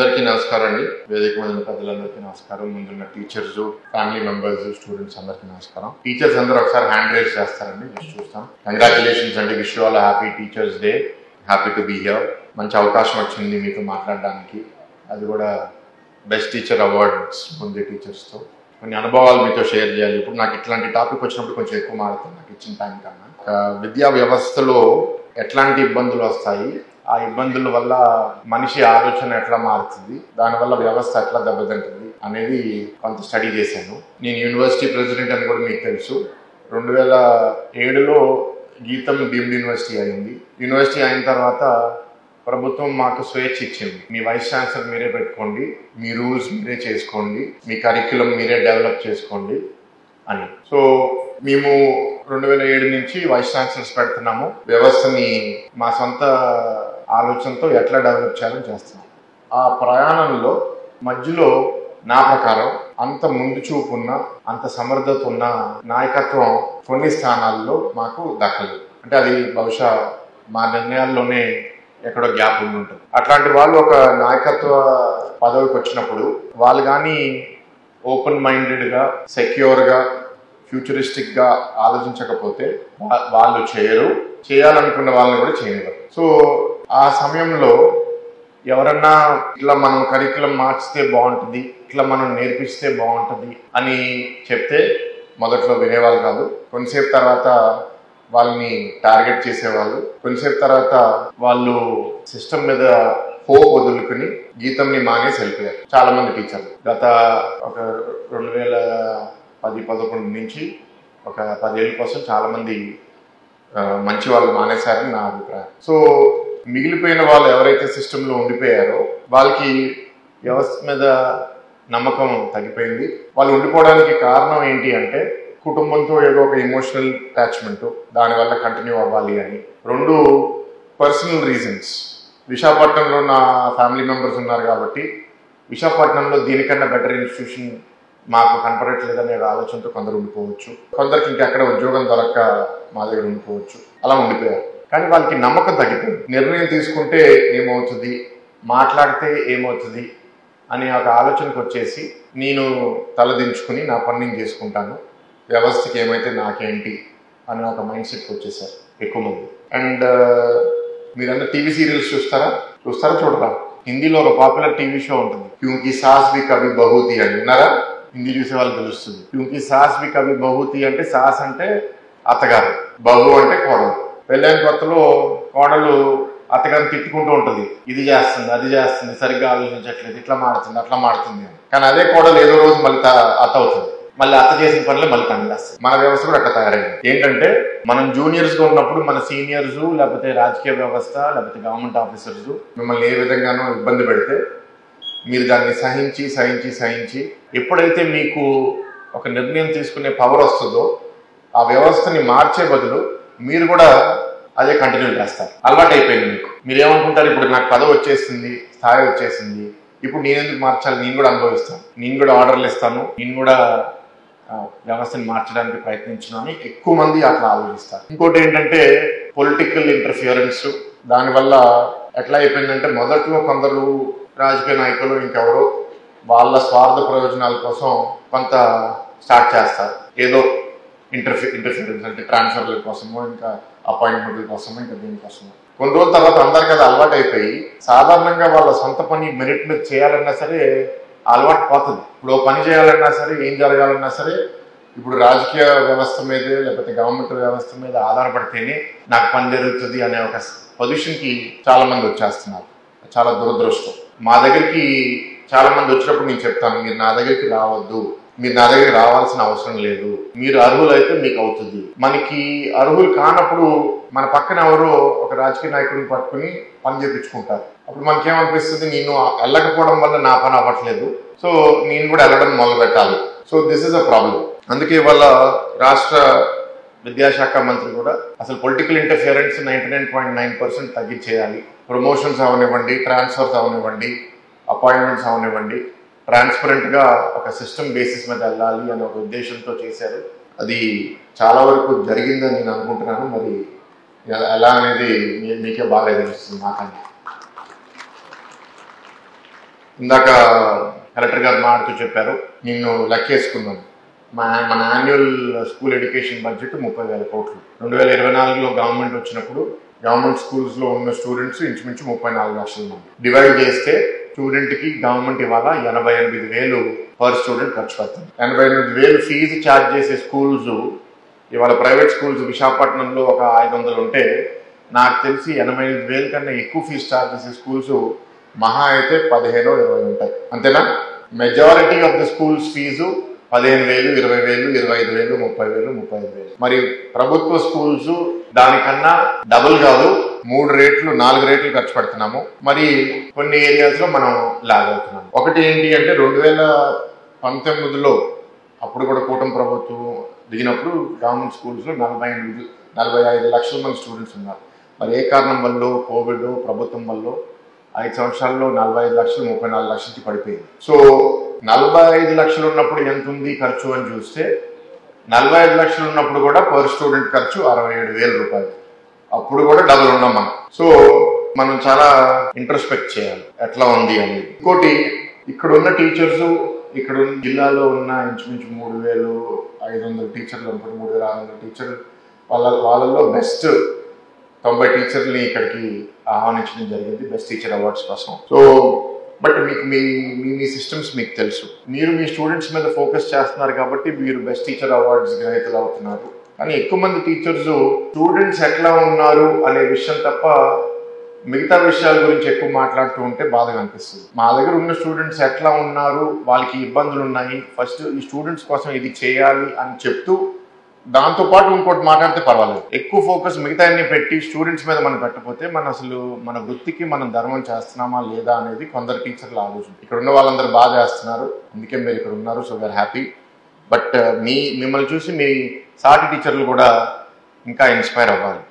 అందరికీ నమస్కారం అండి. వేదిక మీద ఉన్న పెద్దలందరికీ నమస్కారం. ముందున్న టీచర్స్, ఫ్యామిలీ మెంబర్స్, స్టూడెంట్స్ అందరికీ నమస్కారం. టీచర్స్ అందరూ ఒకసారి హ్యాండ్ రేస్ చేస్తారండి, చూస్తాం. కంగ్రాచులేషన్స్ అండి, wish you all happy teachers day. Happy to be here. మంచి అవకాశం వచ్చింది మీతో మాట్లాడడానికి, అది కూడా బెస్ట్ టీచర్ అవార్డ్స్ పొందే టీచర్స్తో కొన్ని అనుభవాలు మీతో షేర్ చేయాలి. ఇప్పుడు నాకు ఇట్లాంటి టాపిక్ వచ్చినప్పుడు కొంచెం ఎక్కువ మాట్లాడుతాను నాకు ఇచ్చిన టైం కన్నా. విద్యా వ్యవస్థలో ఎట్లాంటి ఇబ్బందులు వస్తాయి, ఆ ఇబ్బందుల వల్ల మనిషి ఆలోచన ఎట్లా మారుతుంది, దానివల్ల వ్యవస్థ ఎట్లా దెబ్బతింటుంది అనేది కొంత స్టడీ చేశాను. నేను యూనివర్సిటీ ప్రెసిడెంట్ అని కూడా మీకు తెలుసు. 2007లో గీతం డీమ్డ్ యూనివర్సిటీ అయింది. యూనివర్సిటీ అయిన తర్వాత ప్రభుత్వం మాకు స్వేచ్ఛ ఇచ్చింది. మీ వైస్ ఛాన్సలర్ మీరే పెట్టుకోండి, మీ రూల్స్ మీరే చేసుకోండి, మీ కరిక్యులం మీరే డెవలప్ చేసుకోండి అని. సో మేము 2007 నుంచి వైస్ ఛాన్సలర్స్ పెడుతున్నాము. వ్యవస్థని మా సొంత ఆలోచనతో ఎట్లా డెవలప్ చేయాలని చేస్తున్నాం. ఆ ప్రయాణంలో మధ్యలో నా ప్రకారం అంత ముందు చూపున్న, అంత సమర్థత ఉన్న నాయకత్వం కొన్ని స్థానాల్లో మాకు దక్కలేదు. అంటే అది బహుశా మా నిర్ణయాల్లోనే ఎక్కడో గ్యాప్ ఉండి ఉంటుంది. అట్లాంటి వాళ్ళు ఒక నాయకత్వ పదవికి వచ్చినప్పుడు వాళ్ళు కానీ ఓపెన్ మైండెడ్గా, సెక్యూర్గా, ఫ్యూచరిస్టిక్గా ఆలోచించకపోతే వాళ్ళు చేయరు, చేయాలనుకున్న వాళ్ళని కూడా చేయనివ్వరు. సో ఆ సమయంలో ఎవరన్నా ఇట్లా మనం కరికులం మార్చితే బాగుంటుంది, ఇట్లా మనం నేర్పిస్తే బాగుంటుంది అని చెప్తే మొదట్లో వినేవాళ్ళు కాదు. కొంతసేపు తర్వాత వాళ్ళని టార్గెట్ చేసేవాళ్ళు. కొంతసేపు తర్వాత వాళ్ళు సిస్టమ్ మీద హోప్ వదులుకుని గీతంని మానేసి వెళ్ళిపోయారు చాలా మంది టీచర్లు. గత ఒక 2010-11 నుంచి ఒక 10 ఏళ్ళ కోసం చాలా మంది మంచి వాళ్ళు మానేశారని నా అభిప్రాయం. సో మిగిలిపోయిన వాళ్ళు ఎవరైతే సిస్టంలో ఉండిపోయారో వాళ్ళకి వ్యవస్థ మీద నమ్మకం తగ్గిపోయింది. వాళ్ళు ఉండిపోవడానికి కారణం ఏంటి అంటే కుటుంబంతో ఏదో ఒక ఎమోషనల్ అటాచ్మెంట్, దానివల్ల కంటిన్యూ అవ్వాలి అని. 2 పర్సనల్ రీజన్స్. విశాఖపట్నంలో నా ఫ్యామిలీ మెంబర్స్ ఉన్నారు కాబట్టి విశాఖపట్నంలో దీనికన్నా బెటర్ ఇన్స్టిట్యూషన్ మాకు కనపడట్లేదనే ఆలోచనతో కొందరు ఉండిపోవచ్చు. కొందరికి ఇంకెక్కడ ఉద్యోగం దొరక్క మా దగ్గర ఉండిపోవచ్చు. అలా ఉండిపోయారు. కానీ వాళ్ళకి నమ్మకం తగ్గిపోయింది. నిర్ణయం తీసుకుంటే ఏమవుతుంది, మాట్లాడితే ఏమవుతుంది అనే ఒక ఆలోచనకు వచ్చేసి నేను తలదించుకుని నా పని నేను చేసుకుంటాను, వ్యవస్థకి ఏమైతే నాకేంటి అనే ఒక మైండ్ సెట్కి వచ్చేసారు ఎక్కువ మంది. అండ్ మీరందరూ టీవీ సీరియల్స్ చూస్తారా చూడరా? హిందీలో ఒక పాపులర్ టీవీ షో ఉంటుంది, క్యూంకి సాస్ భీ కభీ బహూతి అని. విన్నారా? హిందీ చూసే వాళ్ళకి తెలుస్తుంది. క్యూంకి సాస్ భీ కభీ బహూతి అంటే సాస్ అంటే అత్తగారు, బహు అంటే కోడలు. పెళ్ళైన కొత్తలో కోడలు అత్తగారిని తిట్టుకుంటూ ఉంటుంది, ఇది చేస్తుంది, అది చేస్తుంది, సరిగ్గా ఆలోచించట్లేదు, ఇట్లా మాడుతుంది, అట్లా మాడుతుంది అని. కానీ అదే కోడలు ఏదో రోజు మళ్ళీ అత్త అవుతుంది, మళ్ళీ అత్త చేసిన పనులే మళ్ళీ పనిచేస్తుంది. మన వ్యవస్థ కూడా అట్లా తయారైంది. ఏంటంటే మనం జూనియర్స్ గా ఉన్నప్పుడు మన సీనియర్స్ లేకపోతే రాజకీయ వ్యవస్థ లేకపోతే గవర్నమెంట్ ఆఫీసర్స్ మిమ్మల్ని ఏ విధంగానో ఇబ్బంది పెడితే మీరు దాన్ని సహించి ఎప్పుడైతే మీకు ఒక నిర్ణయం తీసుకునే పవర్ వస్తుందో ఆ వ్యవస్థని మార్చే బదులు మీరు కూడా అదే కంటిన్యూ చేస్తారు. అలవాటు అయిపోయింది మీకు. మీరేమనుకుంటారు, ఇప్పుడు నాకు పదవి వచ్చేసింది, స్థాయి వచ్చేసింది, ఇప్పుడు నేనెందుకు మార్చాలి, నేను కూడా అనుభవిస్తాను, నేను కూడా ఆర్డర్లు ఇస్తాను, నేను కూడా వ్యవస్థని మార్చడానికి ప్రయత్నించినాను ఎక్కువ మంది అట్లా ఆలోచిస్తారు. ఇంకోటి ఏంటంటే పొలిటికల్ ఇంటర్ఫియరెన్స్. దానివల్ల ఎట్లా అయిపోయిందంటే మొదట్లో కొందరు రాజకీయ నాయకులు ఇంకెవరో వాళ్ళ స్వార్థ ప్రయోజనాల కోసం కొంత స్టార్ట్ చేస్తారు. ఏదో ఇంటర్ఫియరెన్స్ అంటే ట్రాన్స్ఫర్ల కోసమో, ఇంకా అపాయింట్మెంట్ల కోసమో, ఇంకా దీనికోసమో. కొన్ని రోజుల తర్వాత అందరికీ అది అలవాటు అయిపోయి సాధారణంగా వాళ్ళ సొంత పని మెరిట్ మీద చేయాలన్నా సరే అలవాటు పోతుంది. ఇప్పుడు పని చేయాలన్నా సరే, ఏం జరగాలన్నా సరే ఇప్పుడు రాజకీయ వ్యవస్థ మీదే లేకపోతే గవర్నమెంట్ వ్యవస్థ మీద ఆధారపడితేనే నాకు పని జరుగుతుంది అనే ఒక పొజిషన్కి చాలా మంది వచ్చేస్తున్నారు. చాలా దురదృష్టం. మా దగ్గరికి చాలా మంది వచ్చినప్పుడు నేను చెప్తాను, మీరు నా దగ్గరికి రావద్దు, మీరు నా దగ్గరికి రావాల్సిన అవసరం లేదు, మీరు అర్హులైతే మీకు అవుతుంది. మనకి అర్హులు కానప్పుడు మన పక్కన ఎవరో ఒక రాజకీయ నాయకుడిని పట్టుకుని పని చేయించుకుంటారు. అప్పుడు మనకేమనిపిస్తుంది, నేను వెళ్ళకపోవడం వల్ల నా పని అవ్వట్లేదు, సో నేను కూడా వెళ్ళడం మొదలు పెట్టాలి. So this is a problem. అందుకే వాళ్ళ రాష్ట్ర విద్యాశాఖ మంత్రి కూడా అసలు పొలిటికల్ ఇంటర్ఫియరెన్స్ 99.9% తగ్గించేయాలి. ప్రమోషన్స్ అవనివ్వండి, ట్రాన్స్ఫర్స్ అవనివ్వండి, అపాయింట్మెంట్స్ అవనివ్వండి, ట్రాన్స్పరెంట్గా ఒక సిస్టమ్ బేసిస్ మీద వెళ్ళాలి అనే ఒక ఉద్దేశంతో చేశారు. అది చాలా వరకు జరిగిందని నేను అనుకుంటున్నాను. మరి ఎలా అనేది మీకే బాగా తెలుస్తుంది నాకన్నా. ఇందాక కలెక్టర్ గారు మాట్లాడుతూ చెప్పారు, నిన్ను లెక్కేసుకున్నాను. మన యాన్యువల్ స్కూల్ ఎడ్యుకేషన్ బడ్జెట్ 30,000 కోట్లు. 2024లో గవర్నమెంట్ వచ్చినప్పుడు గవర్నమెంట్ స్కూల్స్లో ఉన్న స్టూడెంట్స్ ఇంచుమించు 34 లక్షల మంది. డివైడ్ చేస్తే స్టూడెంట్కి గవర్నమెంట్ ఇవాళ 88,000 పర్ స్టూడెంట్ ఖర్చు పెడుతుంది. 88,000 ఫీజు ఛార్జ్ చేసే స్కూల్స్ ఇవాళ ప్రైవేట్ స్కూల్స్ విశాఖపట్నంలో ఒక 500 ఉంటే, నాకు తెలిసి 88,000 కన్నా ఎక్కువ ఫీజు ఛార్జ్ చేసే స్కూల్స్ మహా అయితే 15-20 ఉంటాయి. అంతేనా? Majority of the schools fee 15,000, 20,000, 25,000, 30,000, 35,000. మరి ప్రభుత్వ స్కూల్స్ దానికన్నా డబుల్ కాదు, 3 రేట్లు 4 రేట్లు ఖర్చు పెడుతున్నాము. మరి కొన్ని ఏరియాస్ లో మనం లాగ్ అవుతున్నాము. ఒకటి ఏంటి అంటే 2019లో అప్పుడు కూడా కూటమి ప్రభుత్వం దిగినప్పుడు గవర్నమెంట్ స్కూల్స్ లో 45 లక్షల మంది స్టూడెంట్స్ ఉన్నారు. మరి ఏ కారణం వల్ల, కోవిడ్ ప్రభుత్వం వల్ల 5 సంవత్సరాల్లో 45 లక్షలు 34 లక్షలకి పడిపోయింది. సో 45 లక్షలు ఉన్నప్పుడు ఎంత ఉంది ఖర్చు అని చూస్తే, 45 లక్షలు ఉన్నప్పుడు కూడా పర్ స్టూడెంట్ ఖర్చు 67,000 రూపాయలు. అప్పుడు కూడా డబుల్ ఉన్నాం మనం. సో మనం చాలా ఇంట్రోస్పెక్ట్ చేయాలి ఎట్లా ఉంది అనేది. ఇంకోటి, ఇక్కడ ఉన్న టీచర్స్, ఇక్కడ జిల్లాలో ఉన్న ఇంచుమించు 3,500 టీచర్లు, 3,600 టీచర్లు, వాళ్ళల్లో బెస్ట్ 90 టీచర్లని ఇక్కడికి ఆహ్వానించడం జరిగింది బెస్ట్ టీచర్ అవార్డ్స్ కోసం. సో బట్ మీకు మీ సిస్టమ్స్ మీకు తెలుసు, మీరు మీ స్టూడెంట్స్ మీద ఫోకస్ చేస్తున్నారు కాబట్టి మీరు బెస్ట్ టీచర్ అవార్డ్స్ గ్రహీతలు అవుతున్నారు. కానీ ఎక్కువ మంది టీచర్స్ స్టూడెంట్స్ ఎట్లా ఉన్నారు అనే విషయం తప్ప మిగతా విషయాల గురించి ఎక్కువ మాట్లాడుతూ ఉంటే బాధగా అనిపిస్తుంది. మా దగ్గర ఉన్న స్టూడెంట్స్ ఎట్లా ఉన్నారు, వాళ్ళకి ఇబ్బందులు ఉన్నాయి, ఫస్ట్ ఈ స్టూడెంట్స్ కోసం ఇది చేయాలి అని చెప్తూ దాంతో పాటు ఇంకోటి మాట్లాడితే పర్వాలేదు. ఎక్కువ ఫోకస్ మిగతా అన్ని పెట్టి స్టూడెంట్స్ మీద మనం పెట్టకపోతే మన వృత్తికి మనం ధర్మం చేస్తున్నామా లేదా అనేది కొందరు టీచర్లు ఆలోచన. ఇక్కడ ఉన్న వాళ్ళందరూ బాగా చేస్తున్నారు, అందుకే మీరు ఇక్కడ ఉన్నారు. So we are happy. బట్ మిమ్మల్ని చూసి మీ సాటి టీచర్లు కూడా ఇంకా ఇన్స్పైర్ అవ్వాలి.